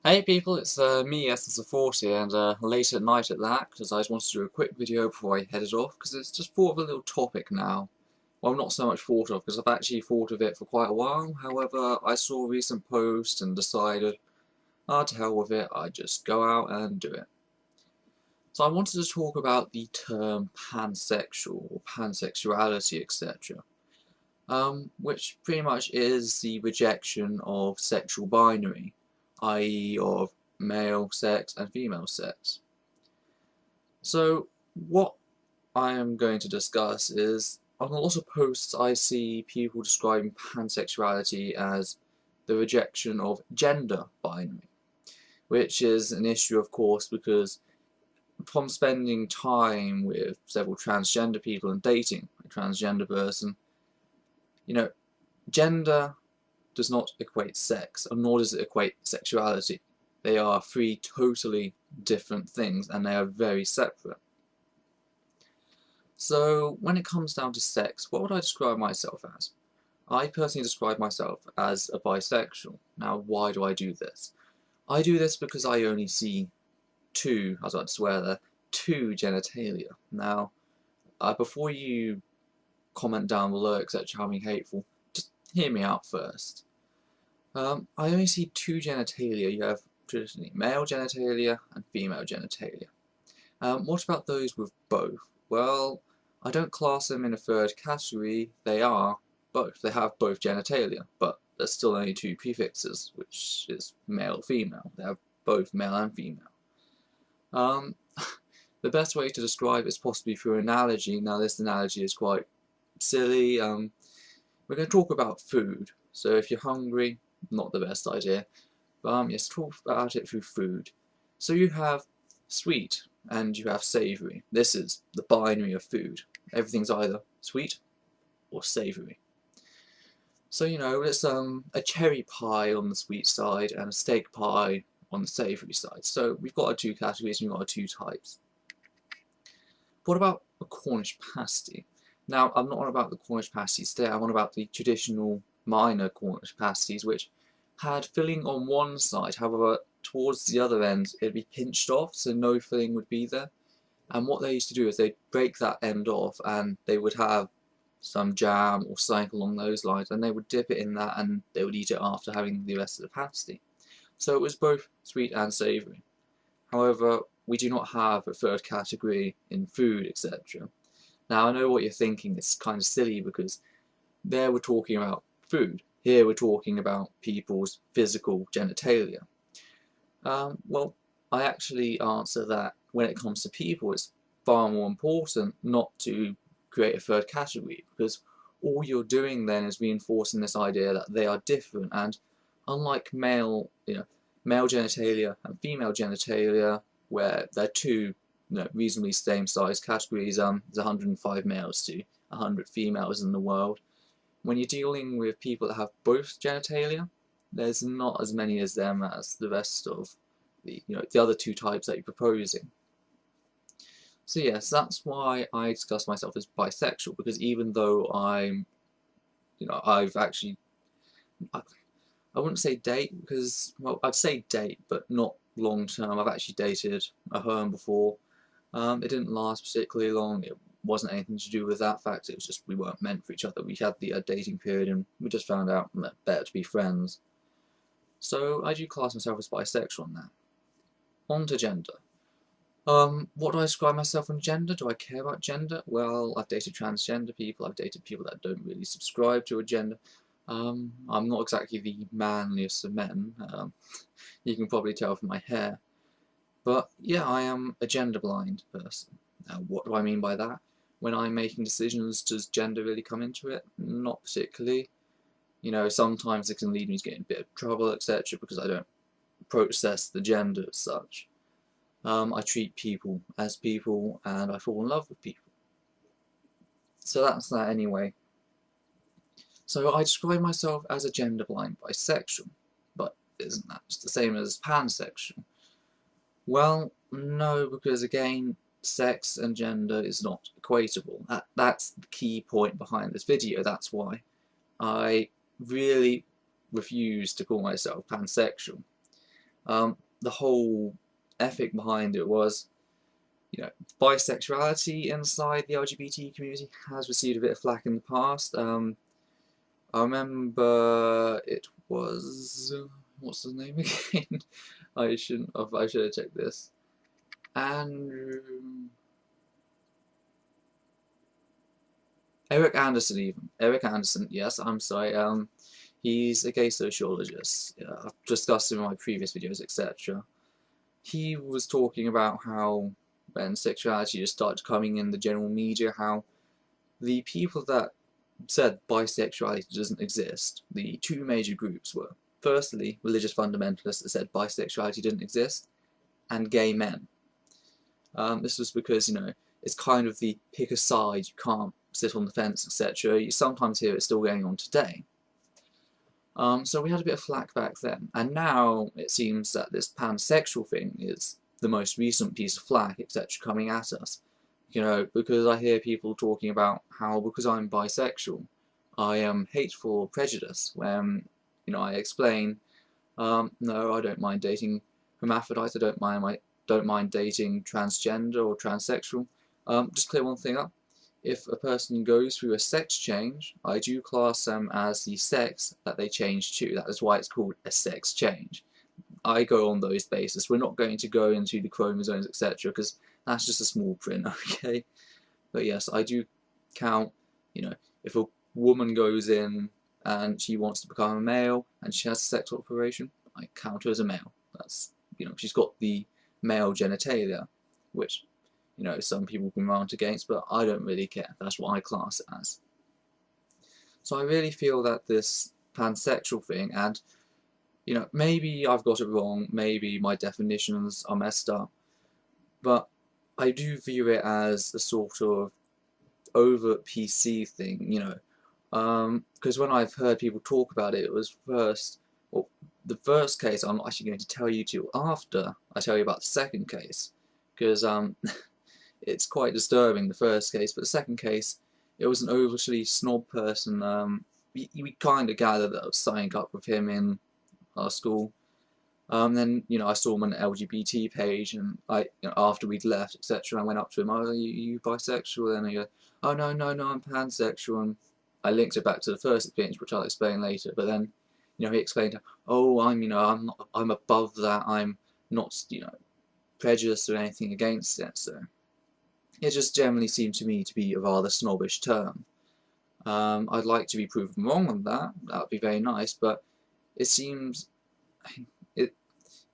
Hey people, it's me, EssenceOfThought here, and late at night at that, because I just wanted to do a quick video before I headed off, because it's just thought of a little topic now. Well, not so much thought of, because I've actually thought of it for quite a while. However, I saw a recent post and decided, to hell with it, I'd just go out and do it. So I wanted to talk about the term pansexual, or pansexuality, etc. Which pretty much is the rejection of sexual binary, i.e. of male sex and female sex. So what I am going to discuss is, on a lot of posts I see people describing pansexuality as the rejection of gender binary, which is an issue of course because from spending time with several transgender people and dating a transgender person, gender does not equate sex, and nor does it equate sexuality. They are three totally different things, and they are very separate. So, when it comes down to sex, what would I describe myself as? I personally describe myself as a bisexual. Now, why do I do this? I do this because I only see two, I was about to swear there, two genitalia. Now, before you comment down below, etc., how being hateful, just hear me out first. I only see two genitalia. You have traditionally male genitalia and female genitalia. What about those with both? Well, I don't class them in a third category. They are both. They have both genitalia, but there's still only two prefixes, which is male female. They have both male and female. The best way to describe it is possibly through an analogy. Now, this analogy is quite silly. We're going to talk about food. So if you're hungry, not the best idea, but let's talk about it through food. So you have sweet and you have savoury. This is the binary of food. Everything's either sweet or savoury. So it's a cherry pie on the sweet side and a steak pie on the savoury side. So we've got our two categories and we've got our two types. What about a Cornish pasty? Now, I'm not on about the Cornish pasties today, I'm on about the traditional minor Cornish pasties, which had filling on one side, however, towards the other end, it'd be pinched off, so no filling would be there. And what they used to do is they'd break that end off, and they would have some jam or something along those lines, and they would dip it in that, and they would eat it after having the rest of the pasty. So it was both sweet and savoury. However, we do not have a third category in food, etc. Now, I know what you're thinking, it's kind of silly because there we're talking about food. Here we're talking about people's physical genitalia. Well, I actually answer that when it comes to people, it's far more important not to create a third category, because all you're doing then is reinforcing this idea that they are different, and unlike male genitalia and female genitalia, where they're two reasonably same size categories, there's 105 males to 100 females in the world. When you're dealing with people that have both genitalia, there's not as many as them as the rest of the other two types that you're proposing. So yes, that's why I discuss myself as bisexual, because even though I've actually, I wouldn't say date, because, well, I'd say date, but not long term. I've actually dated a home before. It didn't last particularly long. It wasn't anything to do with that fact. It was just we weren't meant for each other. We had the dating period, and we just found out that better to be friends. So I do class myself as bisexual now. On to gender. What do I describe myself on gender? Do I care about gender? Well, I've dated transgender people. I've dated people that don't really subscribe to a gender. I'm not exactly the manliest of men. You can probably tell from my hair. But yeah, I am a gender blind person. Now, what do I mean by that? When I'm making decisions, does gender really come into it? Not particularly. Sometimes it can lead me to get in a bit of trouble, etc., because I don't process the gender as such. I treat people as people, and I fall in love with people. So that's that anyway. So I describe myself as a gender blind bisexual, but isn't that just the same as pansexual? Well, no, because again, sex and gender is not equatable. That's the key point behind this video. That's why I really refuse to call myself pansexual. The whole ethic behind it was, bisexuality inside the LGBT community has received a bit of flack in the past. I remember it was, what's his name again? I should have checked this. Eric Anderson, even. Eric Anderson, yes, I'm sorry. He's a gay sociologist. I've discussed him in my previous videos, etc. He was talking about how when sexuality just started coming in the general media, how the people that said bisexuality doesn't exist, the two major groups were, firstly, religious fundamentalists that said bisexuality didn't exist, and gay men. This was because, it's kind of the pick a side, you can't sit on the fence, etc. You sometimes hear it's still going on today. So we had a bit of flack back then, and now it seems that this pansexual thing is the most recent piece of flack, etc., coming at us. Because I hear people talking about how, because I'm bisexual, I am hateful or prejudiced, when, I explain, no, I don't mind dating hermaphrodites, I don't mind dating transgender or transsexual. Just clear one thing up. If a person goes through a sex change, I do class them as the sex that they change to. That is why it's called a sex change. I go on those bases. We're not going to go into the chromosomes, etc., because that's just a small print, okay? But yes, I do count, if a woman goes in and she wants to become a male and she has a sex operation, I count her as a male. That's, she's got the male genitalia, which, some people can rant against, but I don't really care. That's what I class it as. So I really feel that this pansexual thing, and, maybe I've got it wrong, maybe my definitions are messed up, but I do view it as a sort of over PC thing, because when I've heard people talk about it, it was the first case I'm not actually going to tell you to after I tell you about the second case, because it's quite disturbing, the first case, but the second case, it was an overly snob person. We kind of gathered that I was signing up with him in our school. Then, I saw him on an LGBT page, and after we'd left, etc., I went up to him, oh, are you bisexual? And he goes, oh, no, I'm pansexual, and I linked it back to the first experience, which I'll explain later, but then, he explained, oh, I'm above that, I'm not, prejudiced or anything against it, so it just generally seemed to me to be a rather snobbish term. I'd like to be proven wrong on that would be very nice, but it seems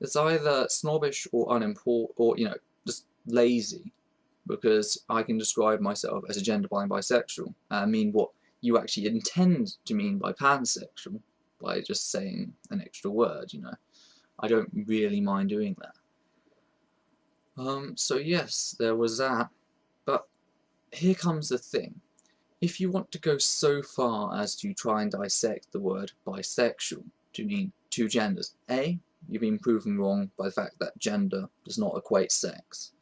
it's either snobbish or unimportant, or, just lazy, because I can describe myself as a gender-blind bisexual, and mean what you actually intend to mean by pansexual, by just saying an extra word, I don't really mind doing that. So yes, there was that, but here comes the thing. If you want to go so far as to try and dissect the word bisexual to mean two genders, A, you've been proven wrong by the fact that gender does not equate sex.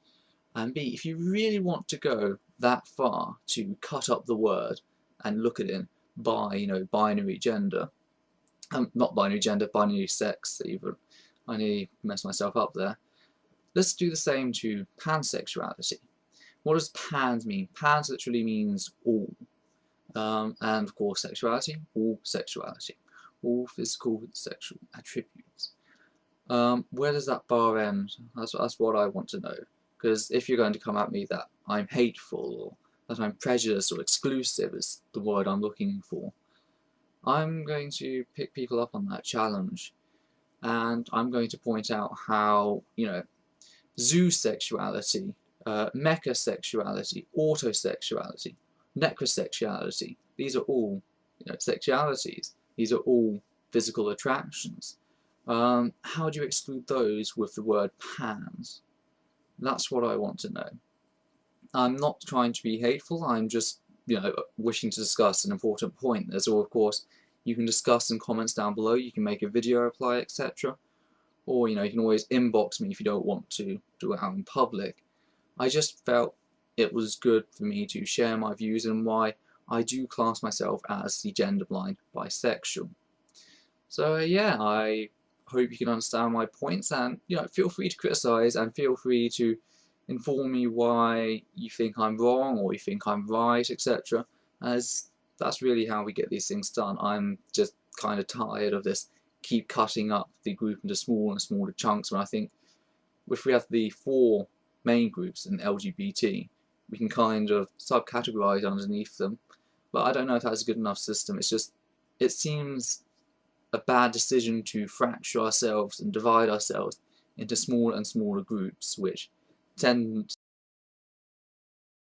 And B, if you really want to go that far to cut up the word and look at it by, binary gender, not binary gender, binary sex even, I nearly messed myself up there. Let's do the same to pansexuality. What does pans mean? Pans literally means all. And of course sexuality, all sexuality. All physical sexual attributes. Where does that bar end? That's what I want to know. Because if you're going to come at me that I'm hateful, or that I'm prejudiced or exclusive is the word I'm looking for, I'm going to pick people up on that challenge. And I'm going to point out how, zoosexuality, mechasexuality, autosexuality, necrosexuality, these are all, sexualities. These are all physical attractions. How do you exclude those with the word pans? That's what I want to know. I'm not trying to be hateful, I'm just, wishing to discuss an important point. There's all, of course, you can discuss in comments down below, you can make a video reply, etc. Or, you can always inbox me if you don't want to do it out in public. I just felt it was good for me to share my views and why I do class myself as the gender-blind bisexual. So yeah, I hope you can understand my points, and feel free to criticize and feel free to inform me why you think I'm wrong or you think I'm right, etc. As that's really how we get these things done. I'm just kind of tired of this keep cutting up the group into smaller and smaller chunks, when I think if we have the 4 main groups in LGBT, we can kind of subcategorize underneath them. But I don't know if that's a good enough system. It seems a bad decision to fracture ourselves and divide ourselves into smaller and smaller groups, which tend